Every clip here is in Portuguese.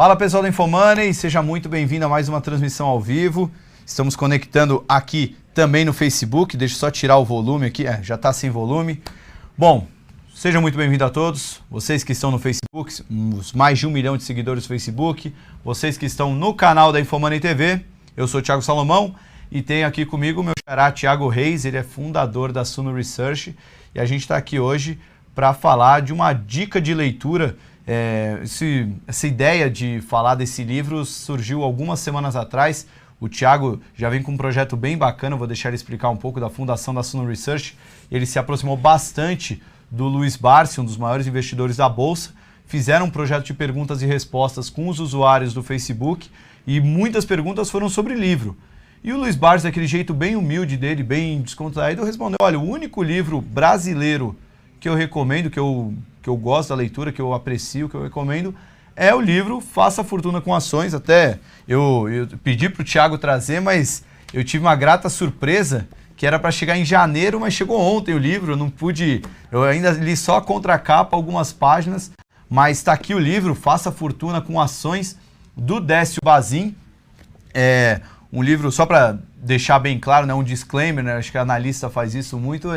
Fala pessoal da Infomoney, seja muito bem-vindo a mais uma transmissão ao vivo. Estamos conectando aqui também no Facebook, deixa eu só tirar o volume aqui, já está sem volume. Bom, sejam muito bem-vindos a todos, vocês que estão no Facebook, os mais de 1 milhão de seguidores do Facebook, vocês que estão no canal da Infomoney TV, eu sou o Thiago Salomão e tenho aqui comigo o meu xará Thiago Reis, ele é fundador da Suno Research e a gente está aqui hoje para falar de uma dica de leitura. Essa ideia de falar desse livro surgiu algumas semanas atrás. O Thiago já vem com um projeto bem bacana, vou deixar ele explicar um pouco da fundação da Suno Research. Ele se aproximou bastante do Luiz Barsi, um dos maiores investidores da Bolsa. Fizeram um projeto de perguntas e respostas com os usuários do Facebook e muitas perguntas foram sobre livro. E o Luiz Barsi, daquele jeito bem humilde dele, bem descontraído, respondeu: olha, o único livro brasileiro que eu recomendo, que eu gosto da leitura, que eu aprecio, que eu recomendo, é o livro Faça Fortuna com Ações. Até eu pedi para o Thiago trazer, mas eu tive uma grata surpresa, que era para chegar em janeiro, mas chegou ontem o livro, eu não pude, eu ainda li só a contracapa, algumas páginas, mas está aqui o livro Faça Fortuna com Ações, do Décio Bazin. É um livro, só para deixar bem claro, né, um disclaimer, né, acho que a analista faz isso muito.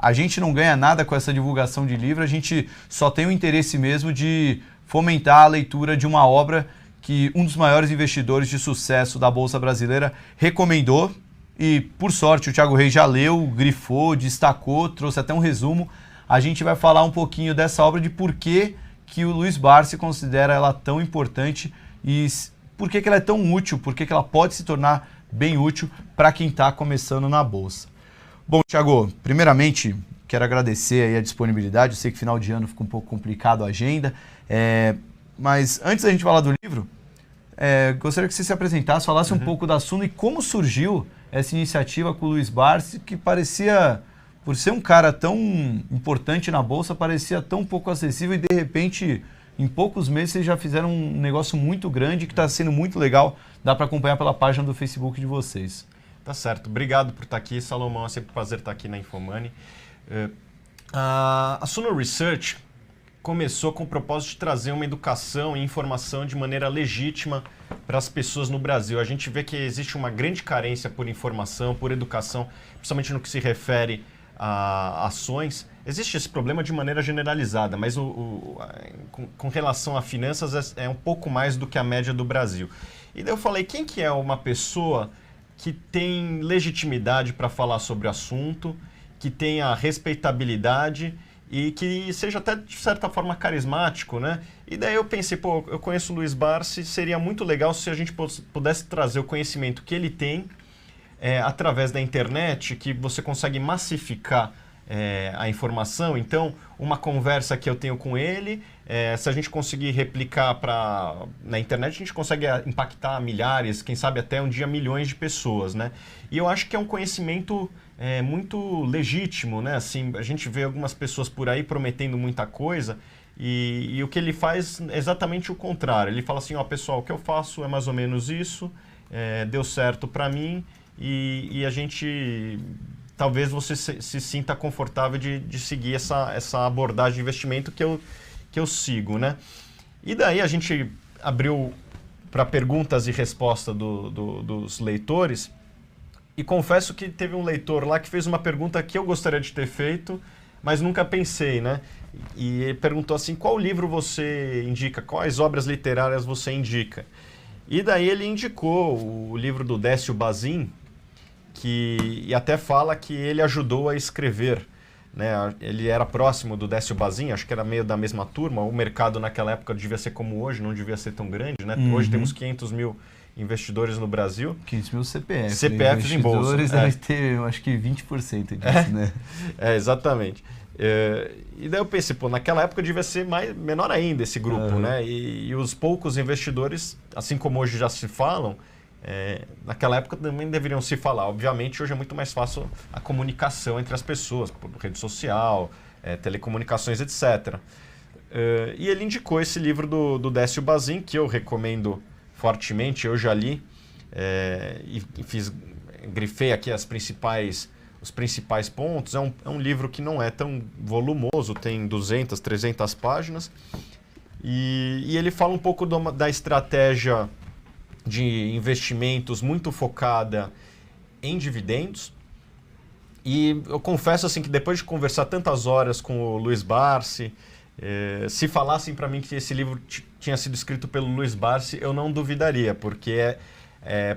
A gente não ganha nada com essa divulgação de livro, a gente só tem o interesse mesmo de fomentar a leitura de uma obra que um dos maiores investidores de sucesso da Bolsa Brasileira recomendou e, por sorte, o Thiago Reis já leu, grifou, destacou, trouxe até um resumo. A gente vai falar um pouquinho dessa obra, de por que o Luiz Barsi considera ela tão importante e por que ela é tão útil, por que ela pode se tornar bem útil para quem está começando na Bolsa. Bom, Thiago, primeiramente quero agradecer aí a disponibilidade. Eu sei que final de ano fica um pouco complicado a agenda, mas antes da gente falar do livro, gostaria que você se apresentasse, falasse um pouco da Suno e como surgiu essa iniciativa com o Luiz Barsi, que parecia, por ser um cara tão importante na Bolsa, parecia tão pouco acessível e de repente, em poucos meses, vocês já fizeram um negócio muito grande que está sendo muito legal. Dá para acompanhar pela página do Facebook de vocês. Tá certo. Obrigado por estar aqui, Salomão. É sempre um prazer estar aqui na Infomoney. A Suno Research começou com o propósito de trazer uma educação e informação de maneira legítima para as pessoas no Brasil. A gente vê que existe uma grande carência por informação, por educação, principalmente no que se refere a ações. Existe esse problema de maneira generalizada, mas com relação a finanças é um pouco mais do que a média do Brasil. E daí eu falei, quem que é uma pessoa que tem legitimidade para falar sobre o assunto, que tenha respeitabilidade e que seja até, de certa forma, carismático, né? E daí eu pensei, eu conheço o Luiz Barsi, seria muito legal se a gente pudesse trazer o conhecimento que ele tem através da internet, que você consegue massificar a informação. Então, uma conversa que eu tenho com ele, se a gente conseguir replicar na internet, a gente consegue impactar milhares, quem sabe até um dia milhões de pessoas, né? E eu acho que é um conhecimento muito legítimo, né? Assim, a gente vê algumas pessoas por aí prometendo muita coisa e o que ele faz é exatamente o contrário. Ele fala assim, ó, pessoal, o que eu faço é mais ou menos isso, deu certo para mim e a gente... Talvez você se sinta confortável de seguir essa abordagem de investimento que eu sigo, né? E daí a gente abriu para perguntas e respostas dos leitores e confesso que teve um leitor lá que fez uma pergunta que eu gostaria de ter feito, mas nunca pensei, né? E ele perguntou assim, qual livro você indica, quais obras literárias você indica? E daí ele indicou o livro do Décio Bazin, e até fala que ele ajudou a escrever, né? Ele era próximo do Décio Bazin, acho que era meio da mesma turma. O mercado naquela época devia ser como hoje, não devia ser tão grande, né? Hoje temos 500 mil investidores no Brasil. 500 mil CPFs. CPFs em bolsa. Investidores devem ter, eu acho que 20% disso, né? Exatamente. E daí eu pensei, naquela época devia ser menor ainda esse grupo, né? E os poucos investidores, assim como hoje já se falam, naquela época também deveriam se falar. Obviamente, hoje é muito mais fácil a comunicação entre as pessoas, por rede social, telecomunicações, etc. E ele indicou esse livro do Décio Bazin, que eu recomendo fortemente, eu já li, e grifei aqui os principais pontos. É um livro que não é tão volumoso, tem 200, 300 páginas, E ele fala um pouco da estratégia de investimentos muito focada em dividendos. E eu confesso assim que depois de conversar tantas horas com o Luiz Barsi, se falassem para mim que esse livro tinha sido escrito pelo Luiz Barsi, eu não duvidaria, porque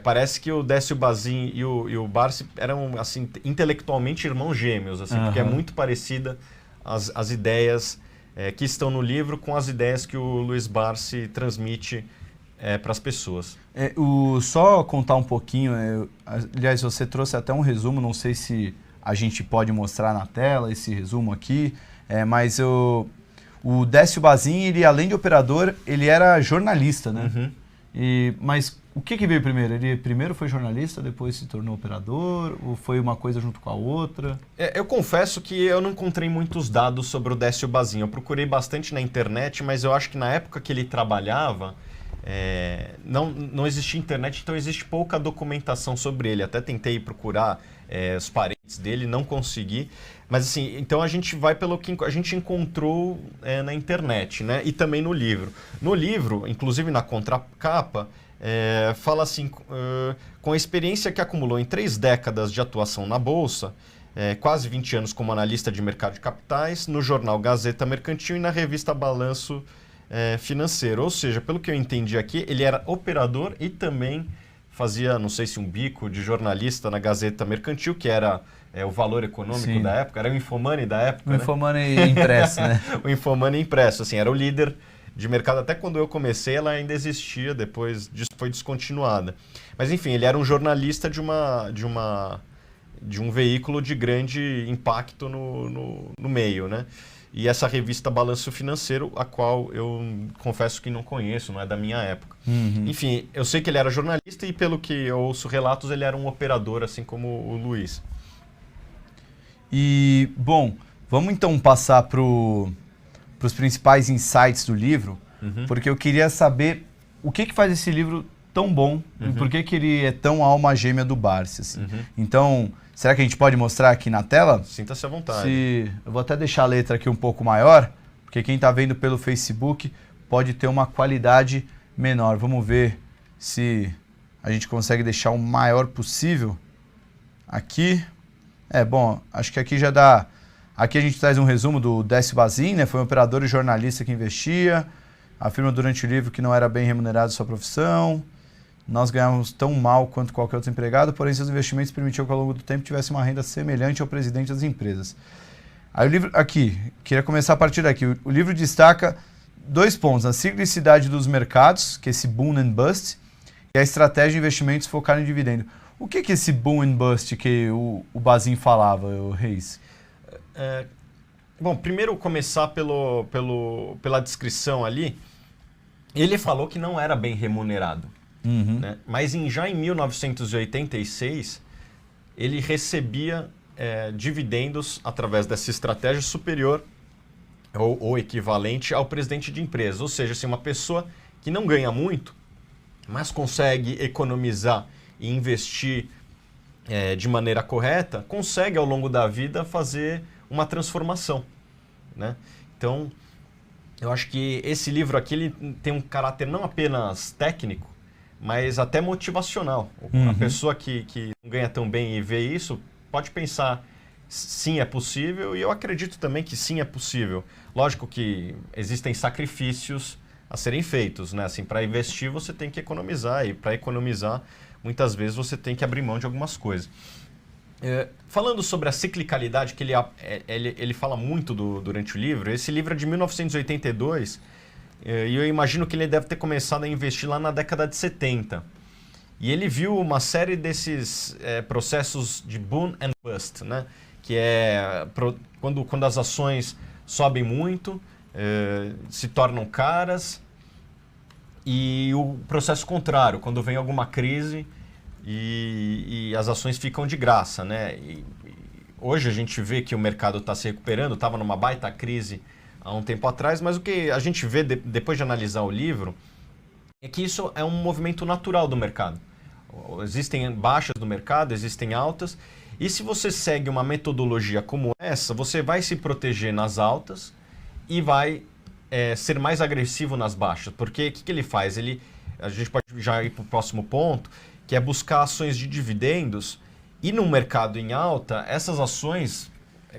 parece que o Décio Bazin e o Barsi eram assim, intelectualmente irmãos gêmeos, assim, porque é muito parecida as ideias que estão no livro com as ideias que o Luiz Barsi transmite para as pessoas. Só contar um pouquinho, aliás, você trouxe até um resumo, não sei se a gente pode mostrar na tela esse resumo aqui, mas o Décio Bazin, ele além de operador, ele era jornalista, né? Uhum. Mas o que veio primeiro? Ele primeiro foi jornalista, depois se tornou operador? Ou foi uma coisa junto com a outra? Eu confesso que eu não encontrei muitos dados sobre o Décio Bazin. Eu procurei bastante na internet, mas eu acho que na época que ele trabalhava, não existia internet, então existe pouca documentação sobre ele. Até tentei procurar os parentes dele, não consegui. Mas assim, então a gente vai pelo que a gente encontrou na internet, né? E também no livro. No livro, inclusive na contracapa, fala assim, com a experiência que acumulou em 3 décadas de atuação na Bolsa, quase 20 anos como analista de mercado de capitais, no jornal Gazeta Mercantil e na revista Balanço Financeiro. Ou seja, pelo que eu entendi aqui, ele era operador e também fazia, não sei se um bico de jornalista na Gazeta Mercantil, que era o valor econômico Sim. da época, era o Infomoney da época, O Infomoney impresso, né? O Infomoney impresso, assim, era o líder de mercado. Até quando eu comecei, ela ainda existia, depois disso foi descontinuada. Mas enfim, ele era um jornalista de um veículo de grande impacto no meio, né? E essa revista Balanço Financeiro, a qual eu confesso que não conheço, não é da minha época. Uhum. Enfim, eu sei que ele era jornalista e pelo que eu ouço relatos, ele era um operador, assim como o Luiz. E, bom, vamos então passar para os principais insights do livro, porque eu queria saber o que faz esse livro tão bom e por que ele é tão alma gêmea do Barsi. Assim. Então, será que a gente pode mostrar aqui na tela? Sinta-se à vontade. Eu vou até deixar a letra aqui um pouco maior, porque quem está vendo pelo Facebook pode ter uma qualidade menor. Vamos ver se a gente consegue deixar o maior possível aqui. Bom, acho que aqui já dá... Aqui a gente traz um resumo do Décio Bazin, né? Foi um operador e jornalista que investia, afirma durante o livro que não era bem remunerado sua profissão. Nós ganhávamos tão mal quanto qualquer outro empregado, porém seus investimentos permitiam que ao longo do tempo tivesse uma renda semelhante ao presidente das empresas. Aí o livro, aqui, queria começar a partir daqui. O livro destaca 2 pontos, a ciclicidade dos mercados, que é esse boom and bust, e a estratégia de investimentos focada em dividendo. O que é esse boom and bust que o Bazin falava, o Reis? Bom, primeiro começar pela descrição ali. Ele falou que não era bem remunerado. Né? Mas já em 1986, ele recebia dividendos através dessa estratégia superior ou equivalente ao presidente de empresa. Ou seja, assim, uma pessoa que não ganha muito, mas consegue economizar e investir de maneira correta, consegue ao longo da vida fazer uma transformação. Né? Então, eu acho que esse livro aqui ele tem um caráter não apenas técnico, mas até motivacional. A pessoa que não ganha tão bem e vê isso, pode pensar, sim, é possível, e eu acredito também que sim, é possível. Lógico que existem sacrifícios a serem feitos, né? Assim, para investir você tem que economizar, e para economizar, muitas vezes você tem que abrir mão de algumas coisas. Falando sobre a ciclicalidade, que ele fala muito durante o livro, esse livro é de 1982, e eu imagino que ele deve ter começado a investir lá na década de 70. E ele viu uma série desses processos de boom and bust, né? Que é quando as ações sobem muito, se tornam caras, e o processo contrário, quando vem alguma crise e as ações ficam de graça, né? Hoje a gente vê que o mercado está se recuperando, estava numa baita crise há um tempo atrás, mas o que a gente vê depois de analisar o livro é que isso é um movimento natural do mercado. Existem baixas do mercado, existem altas, e se você segue uma metodologia como essa, você vai se proteger nas altas e vai ser mais agressivo nas baixas, porque o que ele faz? A gente pode já ir para o próximo ponto, que é buscar ações de dividendos, e no mercado em alta, essas ações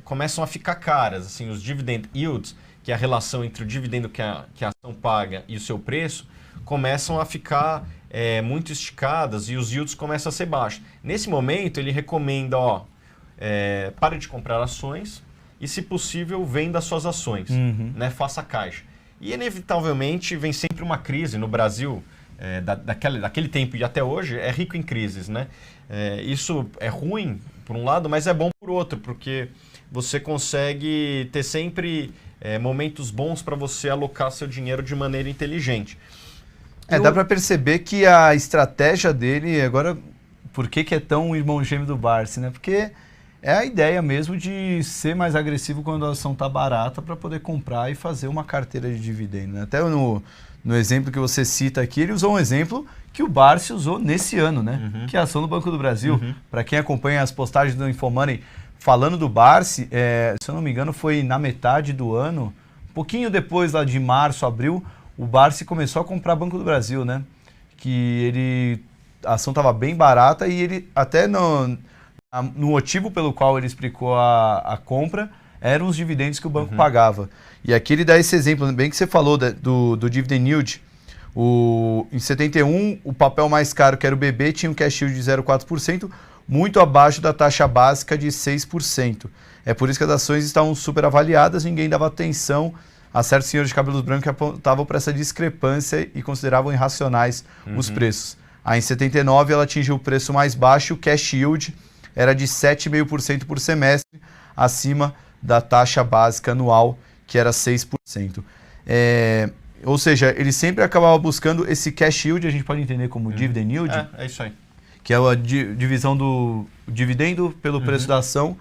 começam a ficar caras. Assim, os dividend yields, que é a relação entre o dividendo que a ação paga e o seu preço, começam a ficar muito esticadas e os yields começam a ser baixos. Nesse momento, ele recomenda, pare de comprar ações e, se possível, venda suas ações, né? Faça caixa. E, inevitavelmente, vem sempre uma crise no Brasil, daquele tempo e até hoje, é rico em crises, né? Isso é ruim, por um lado, mas é bom por outro, porque você consegue ter sempre momentos bons para você alocar seu dinheiro de maneira inteligente. Dá para perceber que a estratégia dele, agora, por que é tão irmão gêmeo do Barsi, né? Porque é a ideia mesmo de ser mais agressivo quando a ação está barata para poder comprar e fazer uma carteira de dividendo, né? Até no exemplo que você cita aqui, ele usou um exemplo que o Barsi usou nesse ano, né? Que é a ação do Banco do Brasil. Para quem acompanha as postagens do InfoMoney falando do Barsi, se eu não me engano, foi na metade do ano, um pouquinho depois lá de março, abril, o Barsi começou a comprar Banco do Brasil, né? Que a ação estava bem barata e ele até no motivo pelo qual ele explicou a compra eram os dividendos que o banco pagava. E aqui ele dá esse exemplo, bem que você falou do dividend yield. Em 71, o papel mais caro, que era o BB, tinha um cash yield de 0,4%, muito abaixo da taxa básica de 6%. É por isso que as ações estavam super avaliadas, ninguém dava atenção a certos senhores de cabelos brancos que apontavam para essa discrepância e consideravam irracionais os preços. Aí em 79 ela atingiu o preço mais baixo e o cash yield era de 7,5% por semestre, acima da taxa básica anual, que era 6%. Ou seja, ele sempre acabava buscando esse cash yield, a gente pode entender como dividend yield. É isso aí. Que é a divisão do dividendo pelo preço da ação.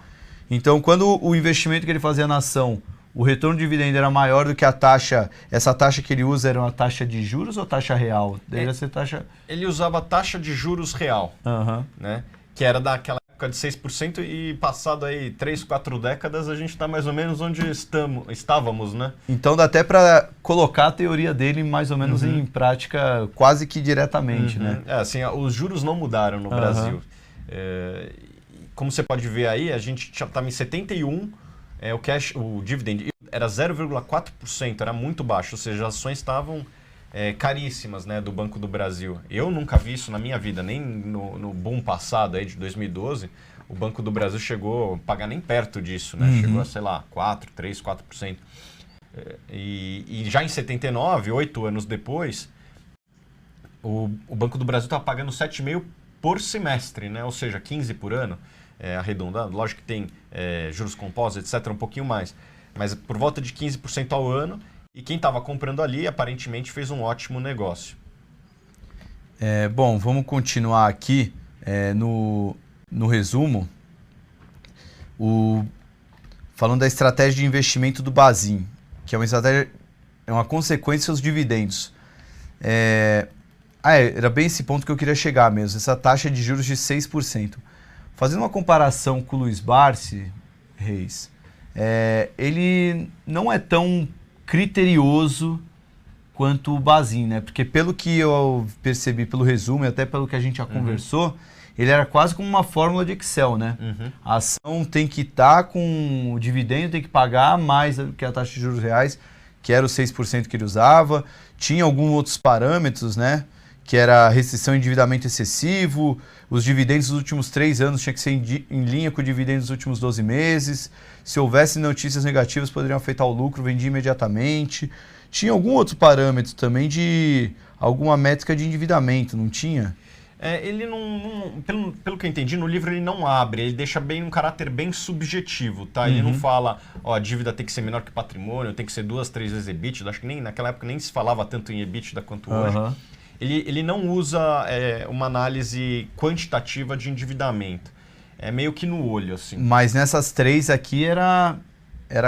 Então, quando o investimento que ele fazia na ação, o retorno de dividendo era maior do que a taxa, essa taxa que ele usa era uma taxa de juros ou taxa real? Deveria ser taxa... Ele usava taxa de juros real, né? Que era daquela época de 6% e passado aí 3, 4 décadas a gente está mais ou menos onde estávamos, né? Então dá até para colocar a teoria dele mais ou menos em prática quase que diretamente, né? Assim, os juros não mudaram no Brasil. Como você pode ver aí, a gente já estava em 71, o dividend era 0,4%, era muito baixo, ou seja, as ações estavam caríssimas, né, do Banco do Brasil. Eu nunca vi isso na minha vida, nem no boom passado aí de 2012, o Banco do Brasil chegou a pagar nem perto disso, né? Chegou a, sei lá, 4%. E já em 79, 8 anos depois, o Banco do Brasil estava pagando 7,5% por semestre, né? Ou seja, 15 por ano, arredondando. Lógico que tem juros compostos, etc., um pouquinho mais. Mas por volta de 15% ao ano. E quem estava comprando ali, aparentemente, fez um ótimo negócio. Bom, vamos continuar aqui no resumo. Falando da estratégia de investimento do Bazin, que é uma consequência dos dividendos. Era bem esse ponto que eu queria chegar mesmo, essa taxa de juros de 6%. Fazendo uma comparação com o Luiz Barsi, Reis, ele não é tão criterioso quanto o Bazin, né? Porque pelo que eu percebi pelo resumo e até pelo que a gente já conversou, ele era quase como uma fórmula de Excel, né? A ação tem que estar com o dividendo, tem que pagar mais do que a taxa de juros reais, que era os 6% que ele usava. Tinha alguns outros parâmetros, né? Que era a restrição de endividamento excessivo, os dividendos dos últimos 3 anos tinha que ser em linha com o dividendo dos últimos 12 meses. Se houvesse notícias negativas, poderiam afetar o lucro, vendia imediatamente. Tinha algum outro parâmetro também de alguma métrica de endividamento, não tinha? Ele não pelo que eu entendi, no livro ele não abre, ele deixa um caráter bem subjetivo, tá? Ele não fala, a dívida tem que ser menor que patrimônio, tem que ser 2, 3 vezes EBITDA. Acho que naquela época nem se falava tanto em EBITDA quanto hoje. Ele não usa uma análise quantitativa de endividamento. É meio que no olho, assim. Mas nessas 3 aqui era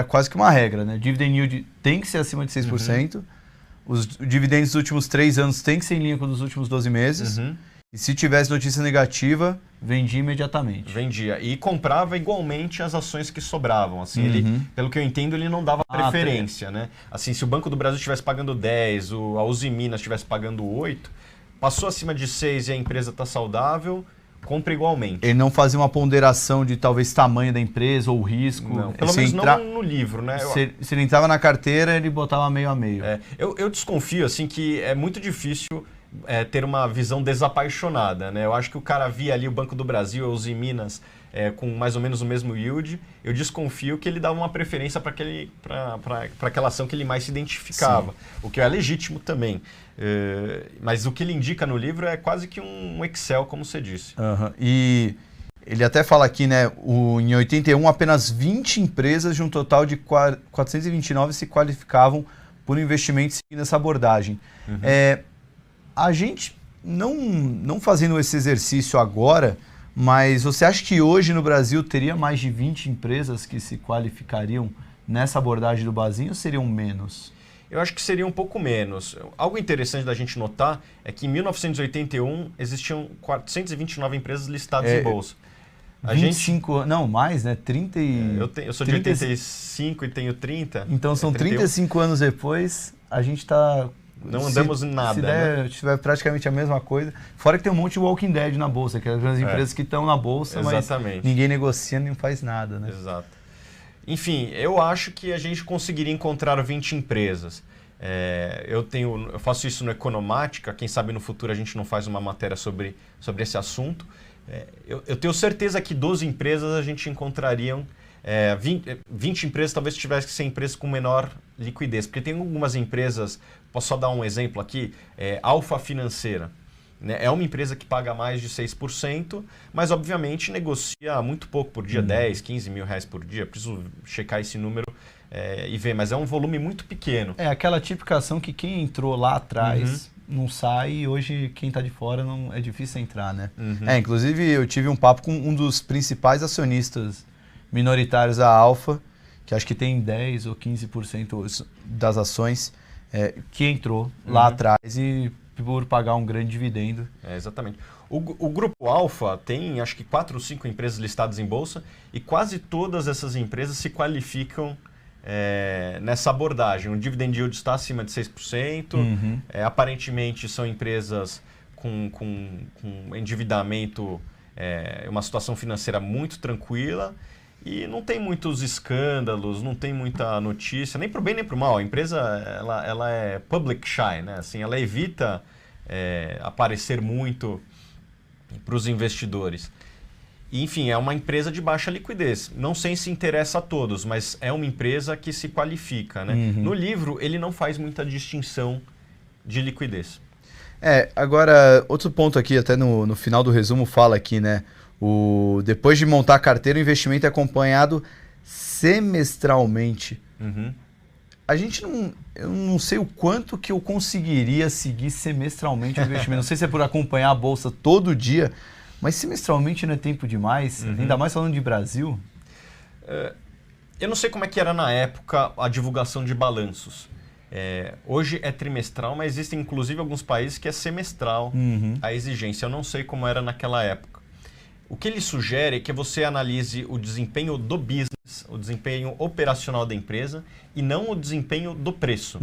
quase que uma regra, né? Dividend yield tem que ser acima de 6%. Os dividendos dos últimos 3 anos tem que ser em linha com os dos últimos 12 meses. E se tivesse notícia negativa, vendia imediatamente. Vendia. E comprava igualmente as ações que sobravam. Assim, ele, pelo que eu entendo, ele não dava preferência, né? Assim, se o Banco do Brasil estivesse pagando 10, a Uzi Minas estivesse pagando 8, passou acima de 6 e a empresa está saudável, compra igualmente. Ele não fazia uma ponderação de talvez tamanho da empresa ou risco. Não, pelo menos não no livro, né? Se ele entrava na carteira, ele botava meio a meio. Eu desconfio assim que é muito difícil ter uma visão desapaixonada, né? Eu acho que o cara via ali o Banco do Brasil, os Minas, com mais ou menos o mesmo yield. Eu desconfio que ele dava uma preferência para aquela ação que ele mais se identificava, o que é legítimo também. Mas o que ele indica no livro é quase que um Excel, como você disse. E ele até fala aqui, né? Em 81, apenas 20 empresas de um total de 429 se qualificavam por investimento seguindo essa abordagem. A gente, não fazendo esse exercício agora, mas você acha que hoje no Brasil teria mais de 20 empresas que se qualificariam nessa abordagem do Bazinho ou seriam menos? Eu acho que seria um pouco menos. Algo interessante da gente notar é que em 1981 existiam 429 empresas listadas em bolsa. 25, não, mais, né? 30 e... Eu sou de 85 e tenho 30. Então são 35 anos depois, a gente está... Não andamos em nada. Se tiver praticamente a mesma coisa. Fora que tem um monte de Walking Dead na bolsa, que é as empresas que estão na bolsa, mas ninguém negocia, nem faz nada, né? Exato. Enfim, eu acho que a gente conseguiria encontrar 20 empresas. Eu faço isso no Economática, quem sabe no futuro a gente não faz uma matéria sobre esse assunto. Eu tenho certeza que 12 empresas a gente encontraria... 20 empresas talvez tivesse que ser empresas com menor liquidez, porque tem algumas empresas, posso só dar um exemplo aqui, Alfa Financeira, né? É uma empresa que paga mais de 6%, mas obviamente negocia muito pouco por dia, 10, 15 mil reais por dia, preciso checar esse número e ver, mas é um volume muito pequeno. É aquela tipificação que quem entrou lá atrás... não sai e hoje quem está de fora não é difícil entrar, né? Inclusive eu tive um papo com um dos principais acionistas minoritários da Alfa, que acho que tem 10 ou 15% das ações, que entrou lá atrás e por pagar um grande dividendo. Exatamente. O Grupo Alfa tem acho que 4 ou 5 empresas listadas em bolsa e quase todas essas empresas se qualificam nessa abordagem. O dividend yield está acima de 6%, aparentemente são empresas com endividamento, uma situação financeira muito tranquila e não tem muitos escândalos, não tem muita notícia, nem para o bem nem para o mal. A empresa ela é public shy, né? Assim, ela evita aparecer muito para os investidores. E, enfim, é uma empresa de baixa liquidez. Não sei se interessa a todos, mas é uma empresa que se qualifica, né? No livro, ele não faz muita distinção de liquidez. Agora, outro ponto aqui, até no final do resumo fala aqui, né? Depois de montar a carteira, o investimento é acompanhado semestralmente. Eu não sei o quanto que eu conseguiria seguir semestralmente o investimento. Não sei se é por acompanhar a bolsa todo dia, mas semestralmente não é tempo demais, ainda mais falando de Brasil. Eu não sei como é que era na época a divulgação de balanços. Hoje é trimestral, mas existem inclusive alguns países que é semestral a exigência. Eu não sei como era naquela época. O que ele sugere é que você analise o desempenho do business, o desempenho operacional da empresa e não o desempenho do preço.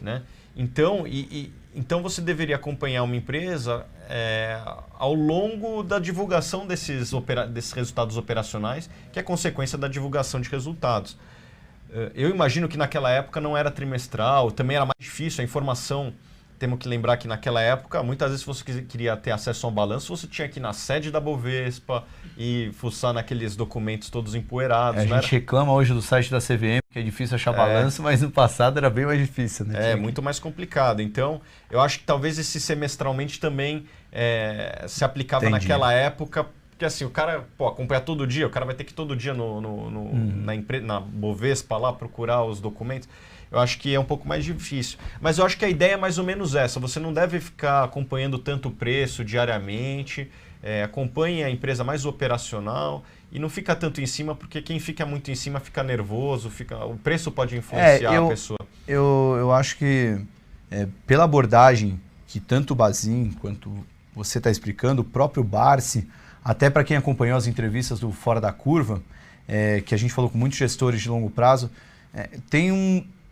Né? Então você deveria acompanhar uma empresa ao longo da divulgação desses resultados operacionais, que é consequência da divulgação de resultados. Eu imagino que naquela época não era trimestral, também era mais difícil, a informação... Temos que lembrar que naquela época, muitas vezes se você queria ter acesso a um balanço, você tinha que ir na sede da Bovespa e fuçar naqueles documentos todos empoeirados. A gente reclama hoje do site da CVM, que é difícil achar balanço, mas no passado era bem mais difícil, né? Muito mais complicado. Então, eu acho que talvez esse semestralmente também se aplicava naquela época, porque assim, o cara acompanha todo dia, o cara vai ter que ir todo dia na Bovespa lá procurar os documentos. Eu acho que é um pouco mais difícil. Mas eu acho que a ideia é mais ou menos essa. Você não deve ficar acompanhando tanto o preço diariamente. Acompanhe a empresa mais operacional e não fica tanto em cima, porque quem fica muito em cima fica nervoso, o preço pode influenciar a pessoa. Eu acho que pela abordagem que tanto o Bazin quanto você está explicando, o próprio Barsi, até para quem acompanhou as entrevistas do Fora da Curva, que a gente falou com muitos gestores de longo prazo,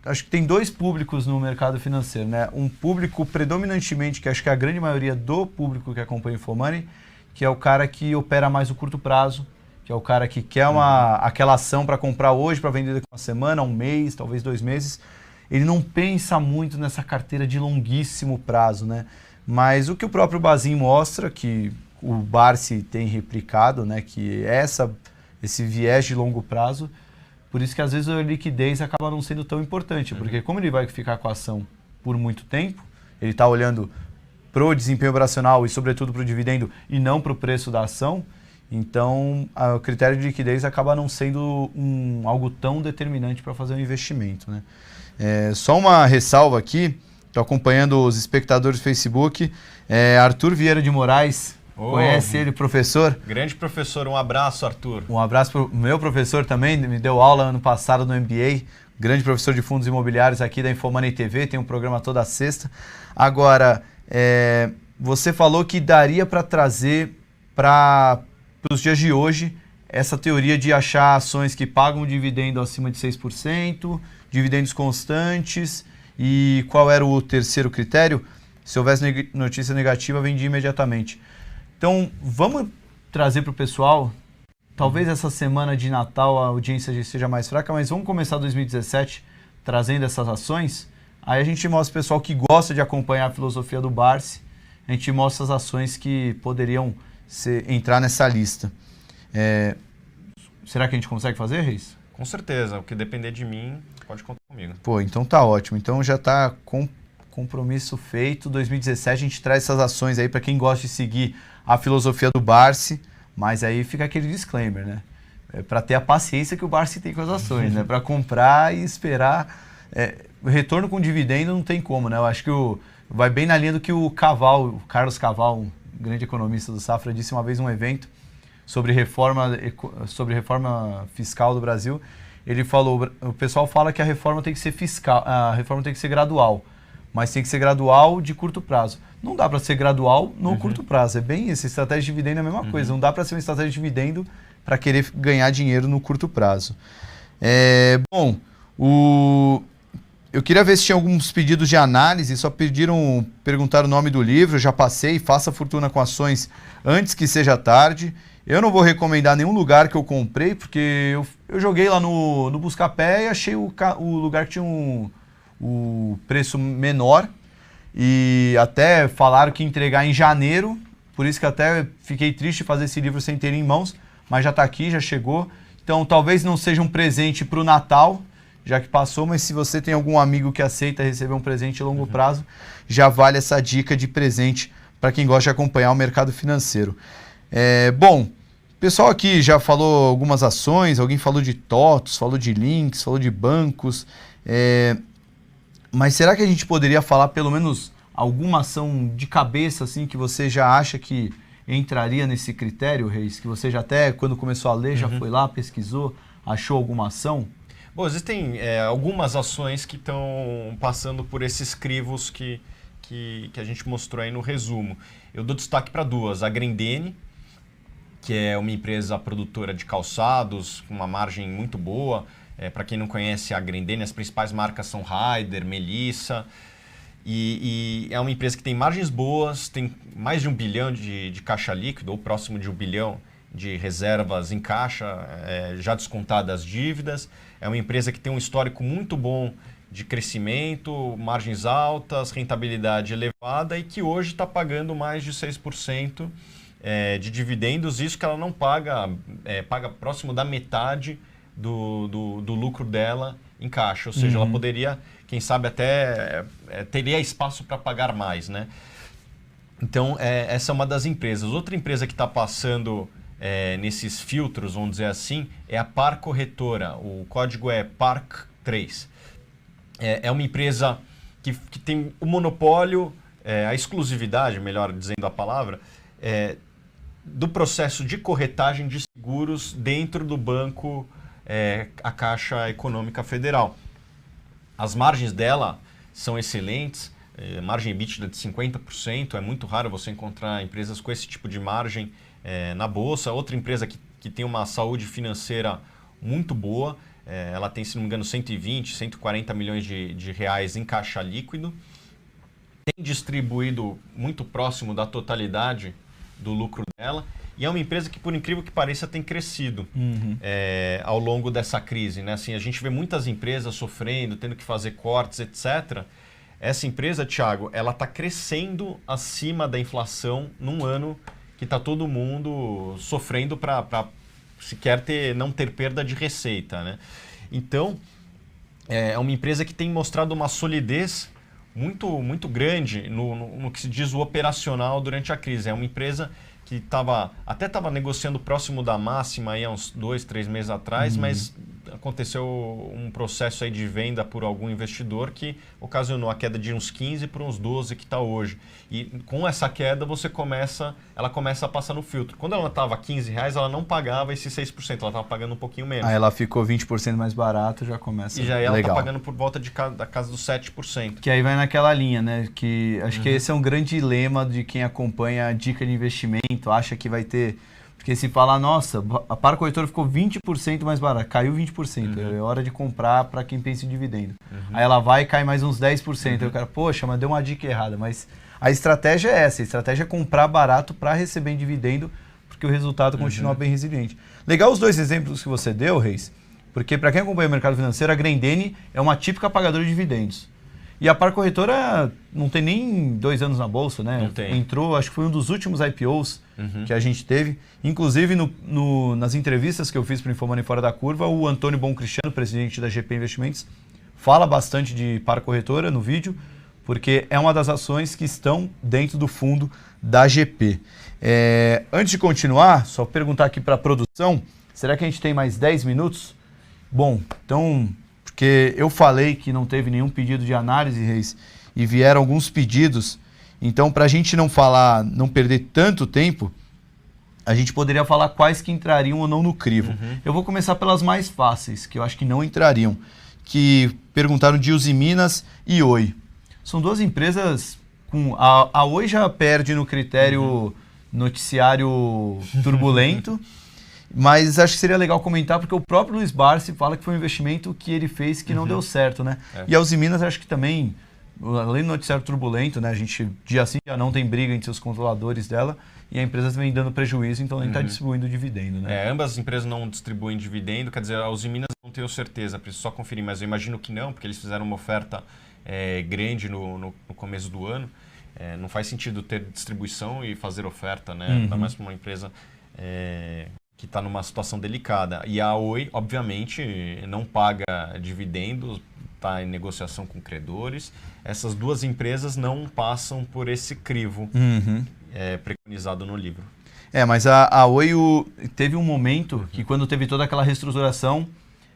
acho que tem dois públicos no mercado financeiro, né? Um público predominantemente, que acho que é a grande maioria do público que acompanha o InfoMoney, que é o cara que opera mais o curto prazo, que é o cara que quer aquela ação para comprar hoje, para vender daqui uma semana, um mês, talvez 2 meses. Ele não pensa muito nessa carteira de longuíssimo prazo, né? Mas o que o próprio Bazin mostra, que o Barsi tem replicado, né? Que esse viés de longo prazo, por isso que às vezes a liquidez acaba não sendo tão importante, porque como ele vai ficar com a ação por muito tempo, ele está olhando para o desempenho operacional e sobretudo para o dividendo e não para o preço da ação, então o critério de liquidez acaba não sendo algo tão determinante para fazer um investimento, né? Só uma ressalva aqui, estou acompanhando os espectadores do Facebook, Arthur Vieira de Moraes, conhece ele, professor? Grande professor, um abraço, Arthur. Um abraço para o meu professor também, me deu aula ano passado no MBA, grande professor de fundos imobiliários aqui da InfoMoney TV, tem um programa toda sexta. Agora, você falou que daria para trazer para os dias de hoje essa teoria de achar ações que pagam dividendo acima de 6%, dividendos constantes, e qual era o terceiro critério? Se houvesse notícia negativa, vendia imediatamente. Então, vamos trazer para o pessoal, talvez essa semana de Natal a audiência seja mais fraca, mas vamos começar 2017 trazendo essas ações. Aí a gente mostra o pessoal que gosta de acompanhar a filosofia do Barsi, a gente mostra as ações que poderiam entrar nessa lista. Será que a gente consegue fazer, Reis? Com certeza, o que depender de mim, pode contar comigo. Pô, então tá ótimo. Então já tá com compromisso feito. 2017 a gente traz essas ações aí para quem gosta de seguir a filosofia do Barsi, mas aí fica aquele disclaimer, né? Para ter a paciência que o Barsi tem com as ações, né? Para comprar e esperar. O retorno com dividendo não tem como, né? Eu acho que vai bem na linha do que o Carlos Caval, um grande economista do Safra, disse uma vez num evento sobre reforma fiscal do Brasil. Ele falou, o pessoal fala que a reforma tem que ser a reforma tem que ser gradual, mas tem que ser gradual de curto prazo. Não dá para ser gradual no curto prazo, é bem isso, estratégia de dividendo é a mesma coisa, não dá para ser uma estratégia de dividendo para querer ganhar dinheiro no curto prazo. Bom, eu queria ver se tinha alguns pedidos de análise, só perguntaram o nome do livro, já passei, Faça Fortuna com Ações Antes que Seja Tarde. Eu não vou recomendar nenhum lugar que eu comprei, porque eu joguei lá no Buscapé e achei o lugar que tinha o preço menor, e até falaram que ia entregar em janeiro, por isso que até fiquei triste de fazer esse livro sem ter em mãos, mas já está aqui, já chegou. Então talvez não seja um presente para o Natal, já que passou, mas se você tem algum amigo que aceita receber um presente a longo prazo, já vale essa dica de presente para quem gosta de acompanhar o mercado financeiro. Bom, o pessoal aqui já falou algumas ações, alguém falou de TOTOS, falou de links, falou de bancos, mas será que a gente poderia falar pelo menos alguma ação de cabeça assim que você já acha que entraria nesse critério, Reis? Que você já até, quando começou a ler, já foi lá, pesquisou, achou alguma ação? Bom, existem algumas ações que estão passando por esses crivos que a gente mostrou aí no resumo. Eu dou destaque para duas. A Grendene, que é uma empresa produtora de calçados, com uma margem muito boa. Para quem não conhece a Grendene, as principais marcas são Raider, Melissa. E é uma empresa que tem margens boas, tem mais de 1 bilhão de caixa líquido, ou próximo de 1 bilhão de reservas em caixa, já descontadas as dívidas. É uma empresa que tem um histórico muito bom de crescimento, margens altas, rentabilidade elevada, e que hoje está pagando mais de 6% de dividendos. Isso que ela não paga, paga próximo da metade do lucro dela em caixa. Ou seja, ela poderia, quem sabe até, teria espaço para pagar mais, né? Então, essa é uma das empresas. Outra empresa que está passando nesses filtros, vamos dizer assim, é a Par Corretora. O código é PARC3. É uma empresa que tem o monopólio, a exclusividade, melhor dizendo a palavra, do processo de corretagem de seguros dentro do banco, a Caixa Econômica Federal. As margens dela são excelentes, margem EBITDA de 50%, é muito raro você encontrar empresas com esse tipo de margem na Bolsa. Outra empresa que tem uma saúde financeira muito boa, ela tem, se não me engano, 120, 140 milhões de reais em caixa líquido, tem distribuído muito próximo da totalidade do lucro dela, e é uma empresa que, por incrível que pareça, tem crescido ao longo dessa crise, né? Assim, a gente vê muitas empresas sofrendo, tendo que fazer cortes, etc. Essa empresa, Thiago, ela está crescendo acima da inflação num ano que está todo mundo sofrendo para sequer não ter perda de receita, né? Então, é uma empresa que tem mostrado uma solidez muito grande no que se diz o operacional durante a crise. É uma empresa que até estava negociando próximo da máxima aí há uns 2, 3 meses atrás, mas aconteceu um processo aí de venda por algum investidor que ocasionou a queda de uns 15 para uns 12 que está hoje. E com essa queda ela começa a passar no filtro. Quando ela estava a R$15, ela não pagava esses 6%, ela estava pagando um pouquinho menos. Aí ela ficou 20% mais barato, já começa. E já ela está pagando por volta da casa dos 7%. Que aí vai naquela linha, né? Que acho que esse é um grande dilema de quem acompanha a dica de investimento, acha que vai ter. Porque se falar, nossa, a Par Corretora ficou 20% mais barata, caiu 20%, é hora de comprar para quem pensa em dividendo. Aí ela vai e cai mais uns 10%, aí o cara, poxa, mas deu uma dica errada. Mas a estratégia é essa, a estratégia é comprar barato para receber em dividendo, porque o resultado continua bem resiliente. Legal os dois exemplos que você deu, Reis, porque para quem acompanha o mercado financeiro, a Grendene é uma típica pagadora de dividendos. E a Par Corretora não tem nem 2 anos na Bolsa, né? Não tem. Entrou, acho que foi um dos últimos IPOs que a gente teve. Inclusive, nas entrevistas que eu fiz para o Infomoney Fora da Curva, o Antônio Bom Cristiano, presidente da GP Investimentos, fala bastante de Par Corretora no vídeo, porque é uma das ações que estão dentro do fundo da GP. Antes de continuar, só perguntar aqui para a produção, será que a gente tem mais 10 minutos? Bom, então... Porque eu falei que não teve nenhum pedido de análise, Reis, e vieram alguns pedidos. Então, para a gente não perder tanto tempo, a gente poderia falar quais que entrariam ou não no crivo. Eu vou começar pelas mais fáceis, que eu acho que não entrariam. Que perguntaram de Usiminas e Oi. São duas empresas com... A Oi já perde no critério noticiário turbulento. Mas acho que seria legal comentar, porque o próprio Luiz Barsi fala que foi um investimento que ele fez que não deu certo, né? E a Usiminas, acho que também, além do noticiário turbulento, né? A gente, dia sim, já não tem briga entre os controladores dela, e a empresa vem dando prejuízo, então nem está distribuindo dividendo, né? Ambas as empresas não distribuem dividendo, quer dizer, a Usiminas não tenho certeza, preciso só conferir, mas eu imagino que não, porque eles fizeram uma oferta grande no começo do ano. Não faz sentido ter distribuição e fazer oferta, né? Ainda mais para uma empresa... que está numa situação delicada. E a Oi, obviamente, não paga dividendos, está em negociação com credores. Essas duas empresas não passam por esse crivo preconizado no livro. Mas a Oi teve um momento que, quando teve toda aquela reestruturação,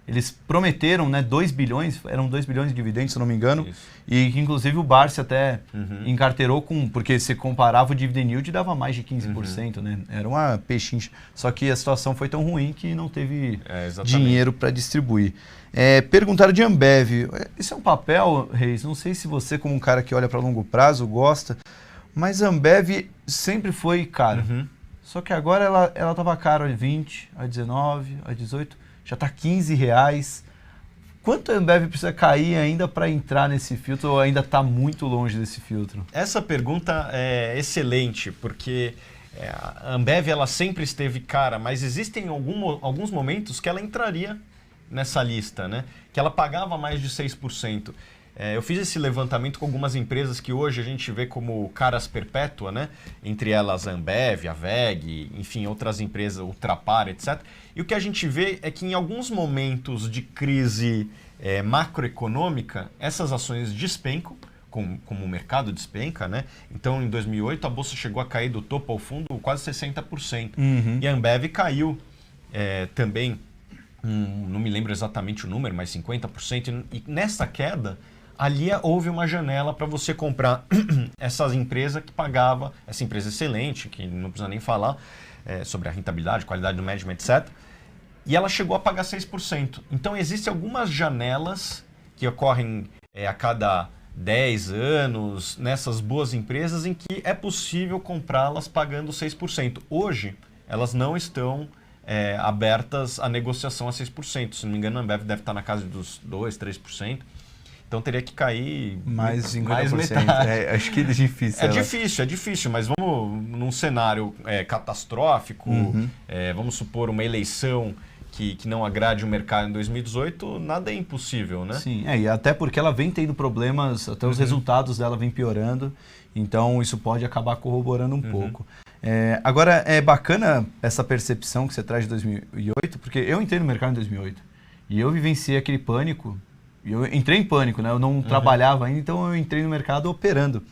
eles prometeram, né, 2 bilhões, eram 2 bilhões de dividendos, se não me engano, e que inclusive o Barsi até encarteirou porque se comparava o dividend yield dava mais de 15%, né? Era uma pechincha. Só que a situação foi tão ruim que não teve dinheiro para distribuir. Perguntaram de Ambev. Isso é um papel, Reis, não sei se você, como um cara que olha para longo prazo, gosta, mas a Ambev sempre foi cara. Só que agora ela estava cara a 20, a 19, a 18, já está R$15. Quanto a Ambev precisa cair ainda para entrar nesse filtro, ou ainda está muito longe desse filtro? Essa pergunta é excelente, porque a Ambev ela sempre esteve cara, mas existem alguns momentos que ela entraria nessa lista, né? Que ela pagava mais de 6%. Eu fiz esse levantamento com algumas empresas que hoje a gente vê como caras perpétua, né? Entre elas a Ambev, a WEG, enfim, outras empresas, Ultrapar, etc. E o que a gente vê é que em alguns momentos de crise macroeconômica, essas ações despencam, como o mercado despenca, né? Então, em 2008, a Bolsa chegou a cair do topo ao fundo quase 60%. E a Ambev caiu também, não me lembro exatamente o número, mas 50%. E nessa queda... ali houve uma janela para você comprar essa empresa que pagava, essa empresa excelente, que não precisa nem falar sobre a rentabilidade, qualidade do management, etc. E ela chegou a pagar 6%. Então, existem algumas janelas que ocorrem a cada 10 anos, nessas boas empresas em que é possível comprá-las pagando 6%. Hoje, elas não estão abertas à negociação a 6%. Se não me engano, a Ambev deve estar na casa dos 2%, 3%. Então teria que cair mais metade. Acho que é difícil. É difícil, mas vamos num cenário catastrófico, vamos supor uma eleição que não agrade o mercado em 2018, nada é impossível, né? Sim, e até porque ela vem tendo problemas, até os resultados dela vem piorando, então isso pode acabar corroborando um pouco. Agora, é bacana essa percepção que você traz de 2008, porque eu entrei no mercado em 2008 e eu vivenciei aquele pânico. Eu entrei em pânico, né? Eu não trabalhava ainda, então eu entrei no mercado operando.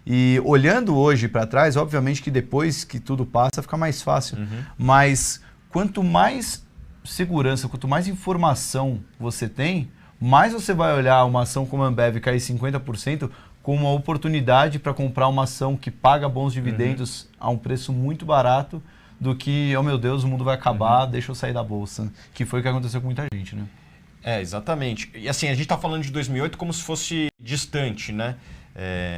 E olhando hoje para trás, obviamente que depois que tudo passa, fica mais fácil. Mas quanto mais segurança, quanto mais informação você tem, mais você vai olhar uma ação como a Ambev cair 50% como uma oportunidade para comprar uma ação que paga bons dividendos a um preço muito barato do que, oh meu Deus, o mundo vai acabar, deixa eu sair da bolsa. Que foi o que aconteceu com muita gente, né? Exatamente. E assim, a gente está falando de 2008 como se fosse distante, né?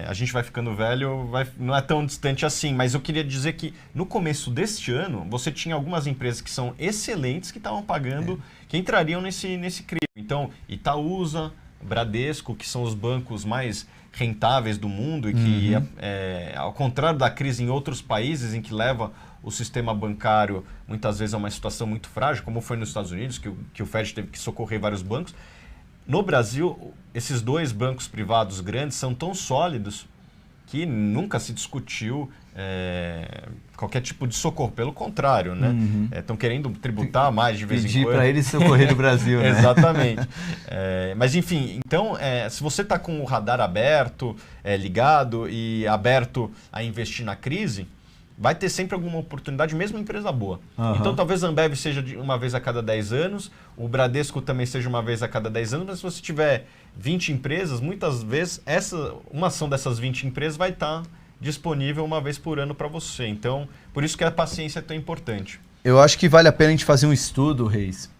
A gente vai ficando velho, não é tão distante assim, mas eu queria dizer que no começo deste ano, você tinha algumas empresas que ssão excelentes que estavam pagando, que entrariam nesse crime. Então, Itaúsa, Bradesco, que são os bancos mais rentáveis do mundo e que, ao contrário da crise em outros países em que leva o sistema bancário muitas vezes a uma situação muito frágil, como foi nos Estados Unidos, que o Fed teve que socorrer vários bancos. No Brasil, esses dois bancos privados grandes são tão sólidos que nunca se discutiu qualquer tipo de socorro. Pelo contrário, né? Estão querendo tributar mais de vez em quando. Pedir para eles socorrer o Brasil, né? Exatamente. Mas enfim, então, se você está com o radar aberto, ligado e aberto a investir na crise, vai ter sempre alguma oportunidade, mesmo empresa boa. Então talvez a Ambev seja de uma vez a cada 10 anos, o Bradesco também seja uma vez a cada 10 anos, mas se você tiver 20 empresas, muitas vezes uma ação dessas 20 empresas vai estar disponível uma vez por ano para você. Então, por isso que a paciência é tão importante. Eu acho que vale a pena a gente fazer um estudo, Reis.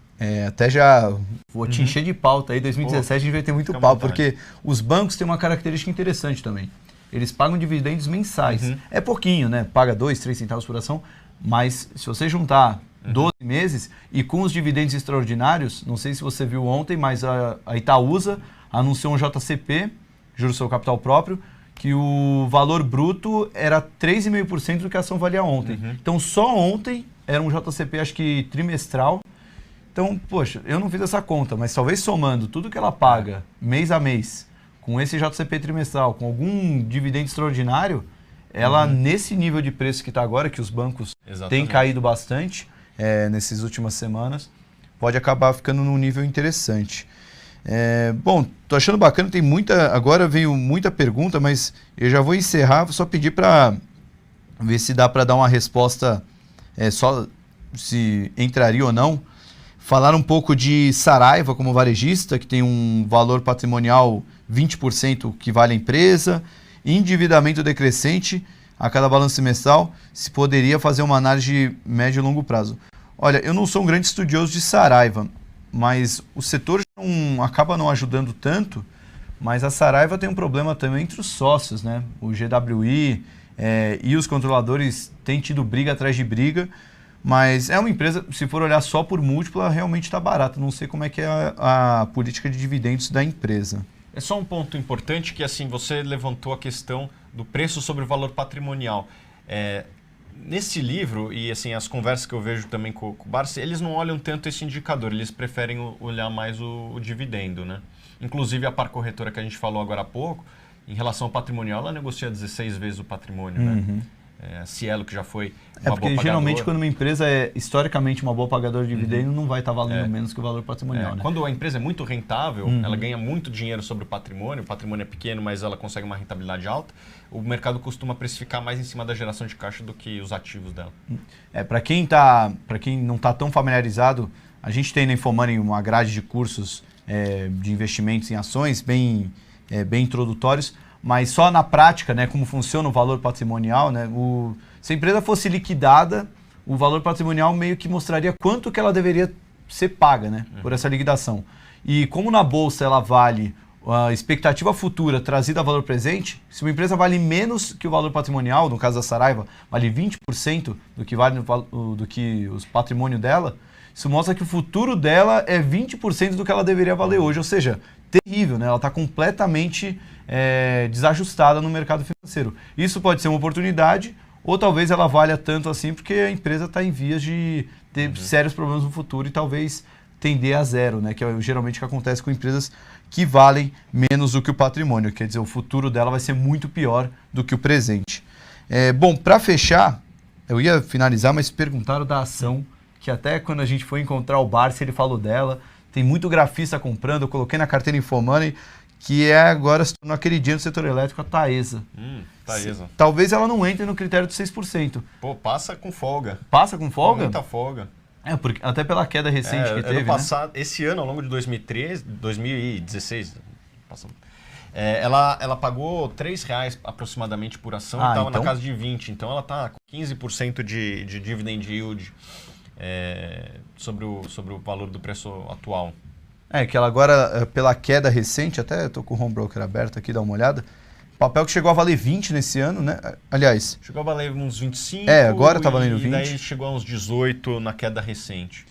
Até já vou te encher de pauta aí, 2017 a gente vai ter muito papo, porque os bancos têm uma característica interessante também. Eles pagam dividendos mensais. É pouquinho, né? Paga 2, 3 centavos por ação, mas se você juntar 12 meses e com os dividendos extraordinários, não sei se você viu ontem, mas a Itaúsa anunciou um JCP, Juros sobre Capital Próprio, que o valor bruto era 3,5% do que a ação valia ontem. Então só ontem era um JCP, acho que trimestral. Então, poxa, eu não fiz essa conta, mas talvez somando tudo que ela paga mês a mês, com esse JCP trimestral, com algum dividendo extraordinário, ela nesse nível de preço que está agora, que os bancos têm caído bastante nessas últimas semanas, pode acabar ficando num nível interessante. Bom, tô achando bacana, agora veio muita pergunta, mas eu já vou encerrar, vou só pedir para ver se dá para dar uma resposta, só se entraria ou não. Falar um pouco de Saraiva como varejista, que tem um valor patrimonial 20% que vale a empresa, endividamento decrescente a cada balanço semestral, se poderia fazer uma análise de médio e longo prazo. Olha, eu não sou um grande estudioso de Saraiva, mas o setor acaba não ajudando tanto, mas a Saraiva tem um problema também entre os sócios, né? O GWI e os controladores têm tido briga atrás de briga, mas é uma empresa, se for olhar só por múltipla, realmente está barata. Não sei como é que é a política de dividendos da empresa. É só um ponto importante que assim você levantou a questão do preço sobre o valor patrimonial. Nesse livro, e assim as conversas que eu vejo também com o Barsi, eles não olham tanto esse indicador, eles preferem olhar mais o dividendo, né? Inclusive a Par Corretora que a gente falou agora há pouco, em relação ao patrimonial, ela negocia 16 vezes o patrimônio, né? A Cielo, que já foi uma boa pagadora. Geralmente quando uma empresa é historicamente uma boa pagadora de dividendo, não vai estar valendo menos que o valor patrimonial. Né? Quando a empresa é muito rentável, ela ganha muito dinheiro sobre o patrimônio é pequeno, mas ela consegue uma rentabilidade alta, o mercado costuma precificar mais em cima da geração de caixa do que os ativos dela. Para quem não está tão familiarizado, a gente tem na Infomoney uma grade de cursos de investimentos em ações bem introdutórios, mas só na prática, né, como funciona o valor patrimonial, né, se a empresa fosse liquidada, o valor patrimonial meio que mostraria quanto que ela deveria ser paga, né, por essa liquidação. E como na bolsa ela vale a expectativa futura trazida a valor presente, se uma empresa vale menos que o valor patrimonial, no caso da Saraiva, vale 20% do que vale do que o patrimônio dela, isso mostra que o futuro dela é 20% do que ela deveria valer hoje, ou seja, terrível, né? Ela está completamente desajustada no mercado financeiro. Isso pode ser uma oportunidade, ou talvez ela valha tanto assim porque a empresa está em vias de ter sérios problemas no futuro e talvez tender a zero, né? Que é geralmente o que acontece com empresas que valem menos do que o patrimônio. Quer dizer, o futuro dela vai ser muito pior do que o presente. Bom, para fechar, eu ia finalizar, mas perguntaram da ação, que até quando a gente foi encontrar o Barsi, ele falou dela. Tem muito grafista comprando, eu coloquei na carteira Infomoney, que agora se tornou a queridinha do setor elétrico, a Taesa. Taesa. Talvez ela não entre no critério de 6%. Pô, passa com folga. Passa com folga? Muita folga. Porque, até pela queda recente que teve, passado, né? Esse ano, ao longo de 2016, ela pagou R$3 aproximadamente por ação e estava na casa de 20. Então ela está com 15% de dividend yield sobre o valor do preço atual. Que ela agora, pela queda recente, até estou com o home broker aberto aqui, dá uma olhada, papel que chegou a valer 20 nesse ano, né? Aliás... Chegou a valer uns 25 agora está valendo 20. E daí chegou a uns 18 na queda recente.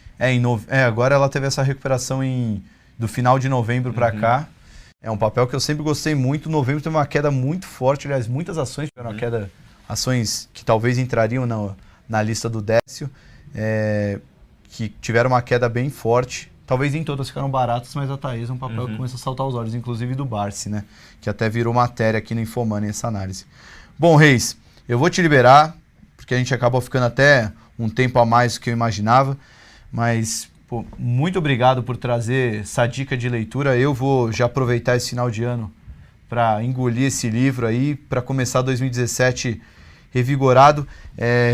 Agora ela teve essa recuperação do final de novembro para cá. É um papel que eu sempre gostei muito. Novembro teve uma queda muito forte, aliás, muitas ações tiveram uma queda, ações que talvez entrariam na lista do Décio, que tiveram uma queda bem forte. Talvez nem todas ficaram baratas, mas a Taesa é um papel que começa a saltar os olhos, inclusive do Barsi, né? Que até virou matéria aqui no Infomoney essa análise. Bom, Reis, eu vou te liberar, porque a gente acabou ficando até um tempo a mais do que eu imaginava, mas muito obrigado por trazer essa dica de leitura. Eu vou já aproveitar esse final de ano para engolir esse livro aí, para começar 2017 revigorado.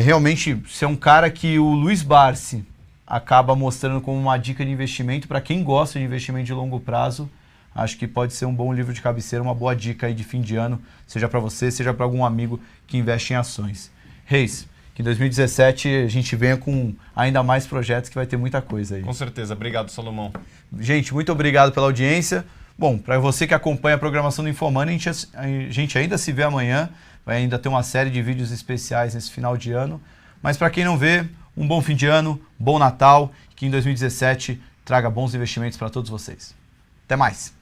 Realmente, você é um cara que o Luiz Barsi acaba mostrando como uma dica de investimento para quem gosta de investimento de longo prazo. Acho que pode ser um bom livro de cabeceira, uma boa dica aí de fim de ano, seja para você, seja para algum amigo que investe em ações. Reis, que em 2017 a gente venha com ainda mais projetos, que vai ter muita coisa aí. Com certeza. Obrigado, Salomão. Gente, muito obrigado pela audiência. Bom, para você que acompanha a programação do Infomoney, a gente ainda se vê amanhã, vai ainda ter uma série de vídeos especiais nesse final de ano. Mas para quem não vê, um bom fim de ano, bom Natal, que em 2017 traga bons investimentos para todos vocês. Até mais!